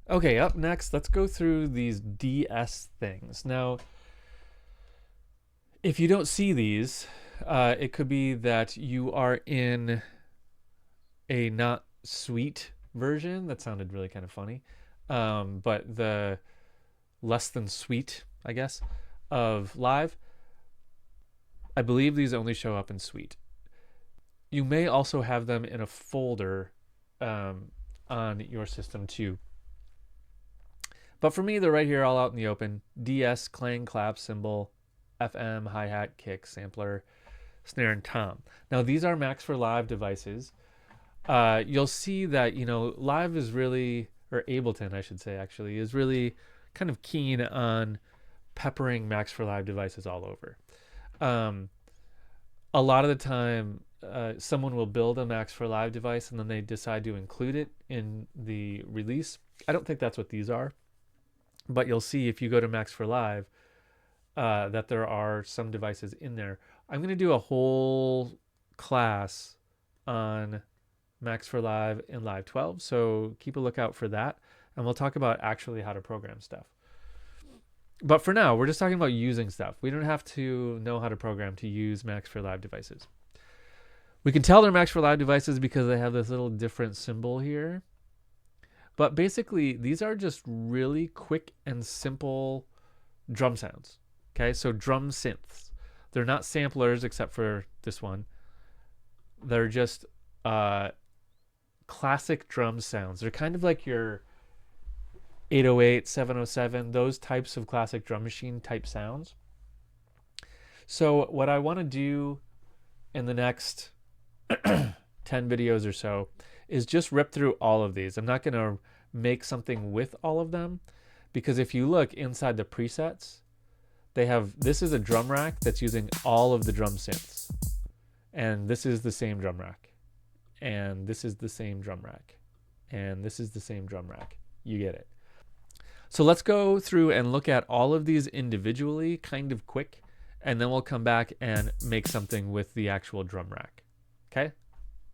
Okay, up next, let's go through these DS things. Now, if you don't see these, it could be that you are in a not sweet version. That sounded really kind of funny. But the less than sweet, I guess, of live, I believe these only show up in sweet. You may also have them in a folder on your system too. But for me, they're right here all out in the open. DS, clang, clap, cymbal, FM, hi-hat, kick, sampler, snare, and tom. Now, these are Max for Live devices. You'll see that, Live is really, or Ableton, I should say, actually, is really kind of keen on peppering Max for Live devices all over. A lot of the time, someone will build a Max for Live device and then they decide to include it in the release. I don't think that's what these are, but you'll see if you go to Max for Live that there are some devices in there. I'm going to do a whole class on Max for Live in Live 12, so keep a lookout for that, and we'll talk about actually how to program stuff. But for now, we're just talking about using stuff. We don't have to know how to program to use Max for Live devices. We can tell they're Max for Live devices because they have this little different symbol here. But basically, these are just really quick and simple drum sounds. Okay, so drum synths. They're not samplers except for this one. They're just classic drum sounds. They're kind of like your 808, 707, those types of classic drum machine type sounds. So what I want to do in the next 10 videos or so is just rip through all of these. I'm not going to make something with all of them because if you look inside the presets, they have, this is a drum rack that's using all of the drum synths. And this is the same drum rack. And this is the same drum rack. And this is the same drum rack. You get it. So let's go through and look at all of these individually kind of quick, and then we'll come back and make something with the actual drum rack. Okay?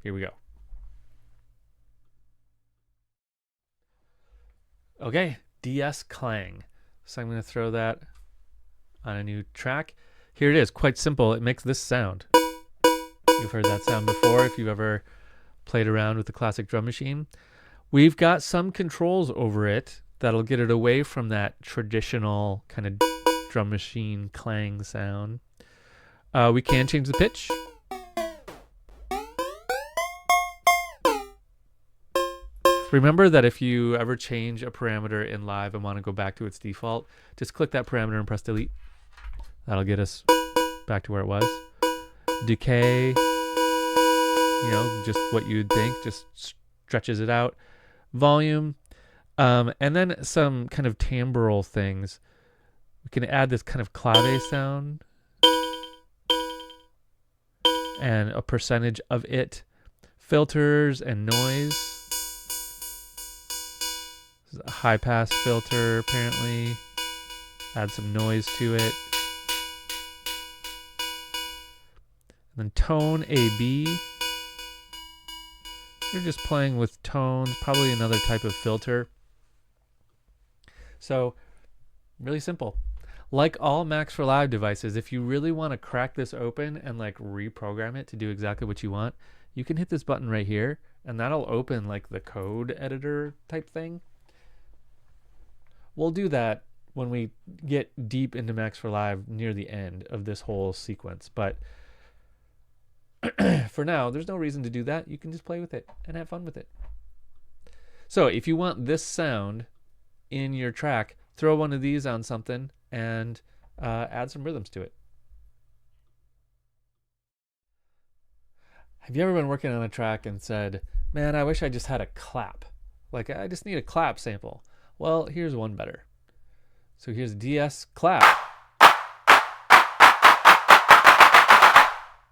Here we go. Okay, DS clang. So I'm going to throw that on a new track. Here it is, quite simple. It makes this sound. You've heard that sound before if you've ever played around with the classic drum machine. We've got some controls over it that'll get it away from that traditional kind of drum machine clang sound. We can change the pitch. Remember that if you ever change a parameter in Live and want to go back to its default, just click that parameter and press delete. That'll get us back to where it was. Decay, just what you'd think, just stretches it out. Volume, and then some kind of timbral things. We can add this kind of clave sound and a percentage of it. Filters and noise. This is a high pass filter apparently. Add some noise to it. And then tone AB. You're just playing with tones, probably another type of filter. So, really simple. Like all Max for Live devices, if you really want to crack this open and like reprogram it to do exactly what you want, you can hit this button right here, and that'll open like the code editor type thing. We'll do that when we get deep into Max for Live near the end of this whole sequence, but for now, there's no reason to do that. You can just play with it and have fun with it. So if you want this sound in your track, throw one of these on something and add some rhythms to it. Have you ever been working on a track and said, man, I wish I just had a clap. Like, I just need a clap sample. Well, here's one better. So here's DS clap.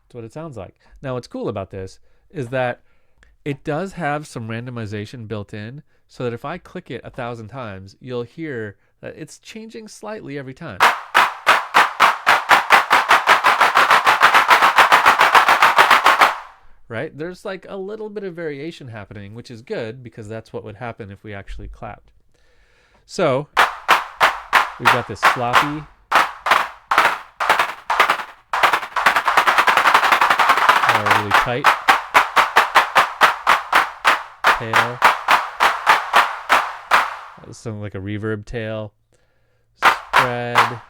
That's what it sounds like. Now, what's cool about this is that it does have some randomization built in, so that if I click it 1,000 times, you'll hear that it's changing slightly every time. Right? There's like a little bit of variation happening, which is good because that's what would happen if we actually clapped. So we've got this sloppy or really tight tail. Something like a reverb tail. Spread.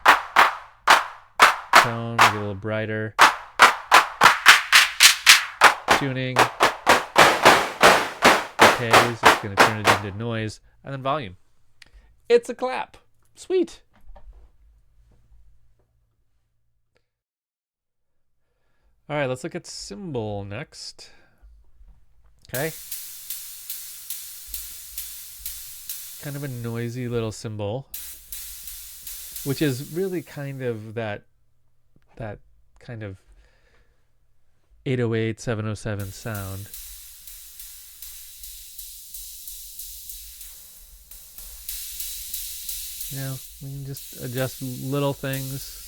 Tone, make it a little brighter. Tuning. Decays, it's going to turn it into noise. And then volume. It's a clap. Sweet. All right, let's look at cymbal next. Okay. Kind of a noisy little cymbal, which is really kind of that kind of 808, 707 sound. You know, we can just adjust little things.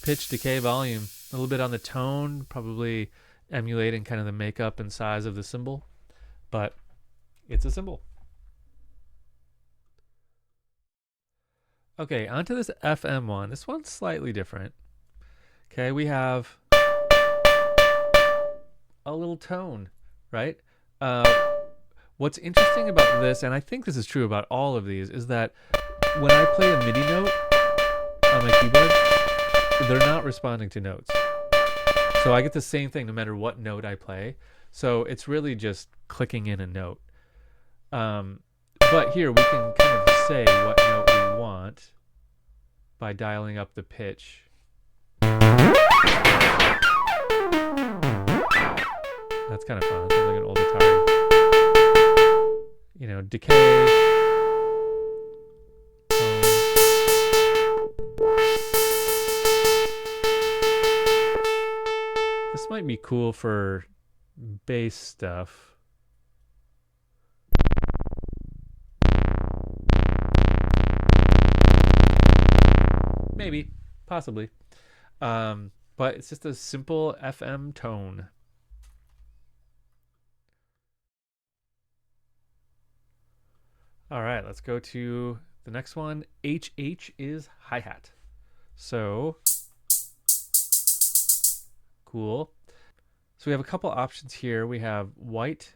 Pitch, decay, volume. A little bit on the tone, probably emulating kind of the makeup and size of the cymbal, but it's a cymbal. Okay, onto this FM one. This one's slightly different. Okay, we have a little tone, right? What's interesting about this, and I think this is true about all of these, is that when I play a MIDI note on my keyboard, they're not responding to notes. So I get the same thing no matter what note I play. So it's really just clicking in a note. But here we can kind of say what note we want by dialing up the pitch. That's kind of fun. It's like an old Atari. You know, decay. This might be cool for bass stuff. Maybe, possibly. But it's just a simple FM tone. All right, let's go to the next one. HH is hi-hat. So, cool. So we have a couple options here. We have white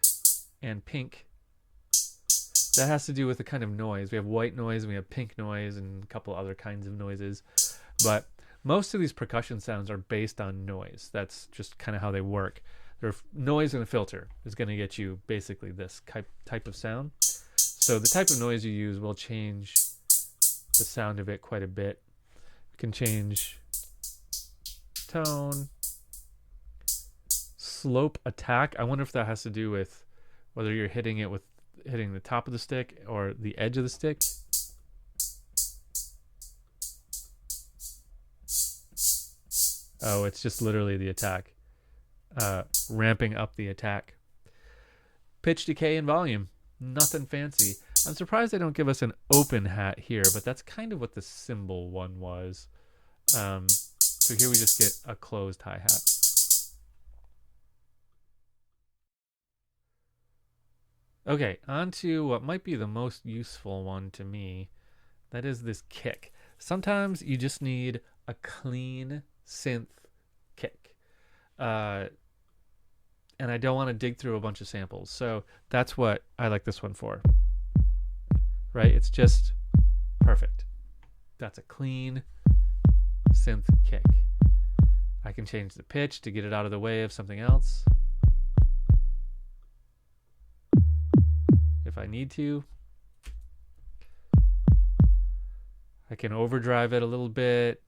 and pink. That has to do with the kind of noise. We have white noise and we have pink noise and a couple other kinds of noises. But most of these percussion sounds are based on noise. That's just kind of how they work. Their noise and a filter is going to get you basically this type of sound. So the type of noise you use will change the sound of it quite a bit. You can change tone, slope, attack. I wonder if that has to do with whether you're hitting it with hitting the top of the stick or the edge of the stick. Oh, it's just literally the attack. Ramping up the attack. Pitch, decay, and volume. Nothing fancy. I'm surprised they don't give us an open hat here, but that's kind of what the cymbal one was. So here we just get a closed hi-hat. Okay, on to what might be the most useful one to me. That is this kick. Sometimes you just need a clean synth kick. And I don't want to dig through a bunch of samples. So that's what I like this one for. Right? It's just perfect. That's a clean synth kick. I can change the pitch to get it out of the way of something else if I need to. I can overdrive it a little bit,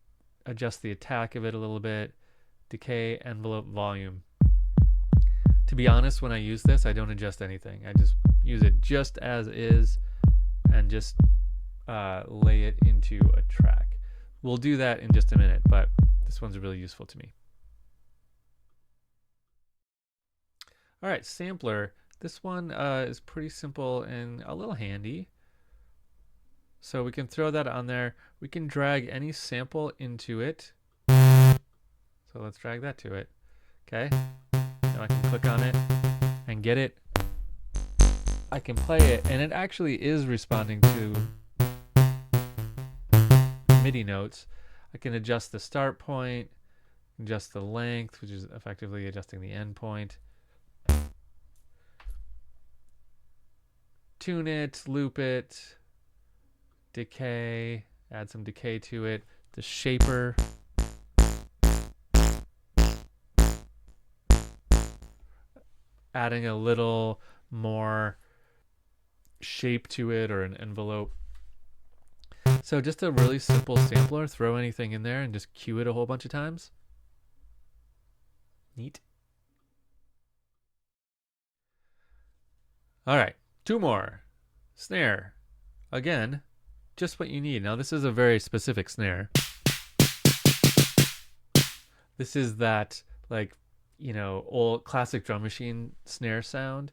adjust the attack of it a little bit, decay, envelope, volume. To be honest, when I use this, I don't adjust anything. I just use it just as is and just lay it into a track. We'll do that in just a minute, but this one's really useful to me. All right, sampler. This one is pretty simple and a little handy. So we can throw that on there. We can drag any sample into it. So let's drag that to it. Okay. Now I can click on it and get it I can play it, and it actually is responding to MIDI notes. I can adjust the start point, adjust the length, which is effectively adjusting the end point. Tune it, loop it, decay, add some decay to it. The shaper. Adding a little more shape to it, or an envelope. So just a really simple sampler. Throw anything in there and just cue it a whole bunch of times. Neat. All right, 2 more. Snare. Again, just what you need. Now this is a very specific snare. This is that, like, you know, old classic drum machine snare sound.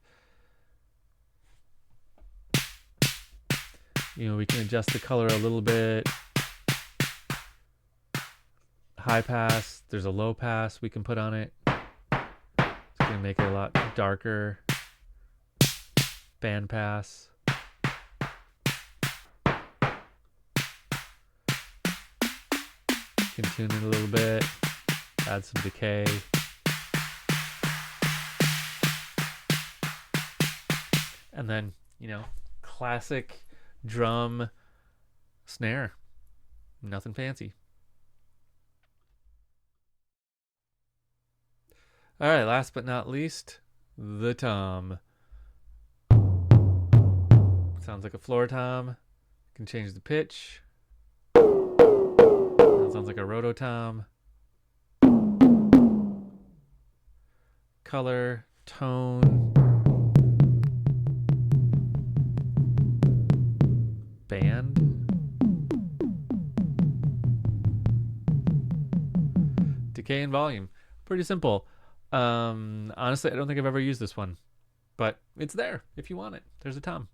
You know, we can adjust the color a little bit. High pass, there's a low pass we can put on it. It's gonna make it a lot darker. Band pass. Can tune it a little bit. Add some decay. And then, you know, classic drum snare. Nothing fancy. All right, last but not least, the tom. Sounds like a floor tom. You can change the pitch. That sounds like a rototom. Color, tone, band. Decay and volume. Pretty simple. Honestly, I don't think I've ever used this one, but it's there if you want it. There's a tom.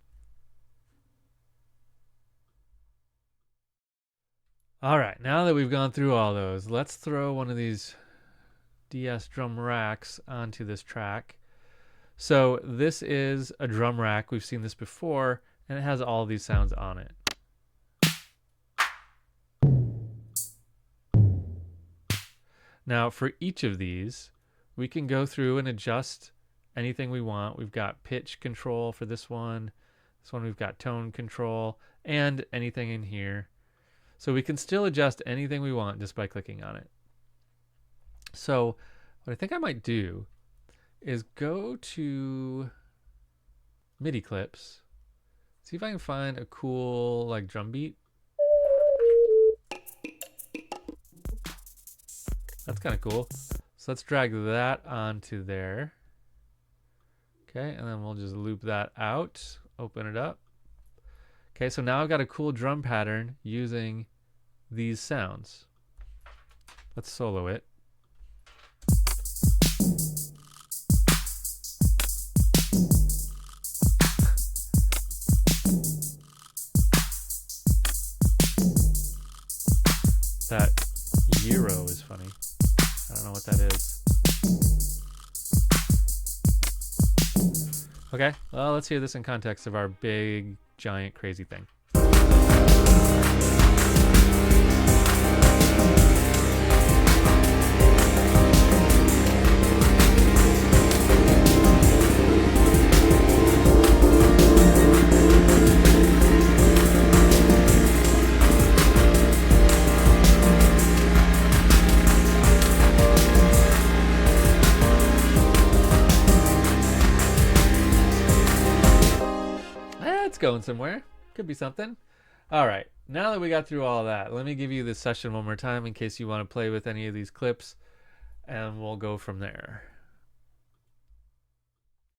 All right, now that we've gone through all those, let's throw one of these DS drum racks onto this track. So this is a drum rack. We've seen this before, and it has all these sounds on it. Now for each of these, we can go through and adjust anything we want. We've got pitch control for this one. This one we've got tone control, and anything in here. So we can still adjust anything we want just by clicking on it. So what I think I might do is go to MIDI clips, see if I can find a cool like drum beat. That's kind of cool. So let's drag that onto there. Okay, and then we'll just loop that out, open it up. Okay, so now I've got a cool drum pattern using these sounds. Let's solo it. That gyro is funny. I don't know what that is. Okay, well, let's hear this in context of our big, giant, crazy thing. Going somewhere. Could be something. All right, now that we got through all that, let me give you this session one more time in case you want to play with any of these clips, and we'll go from there.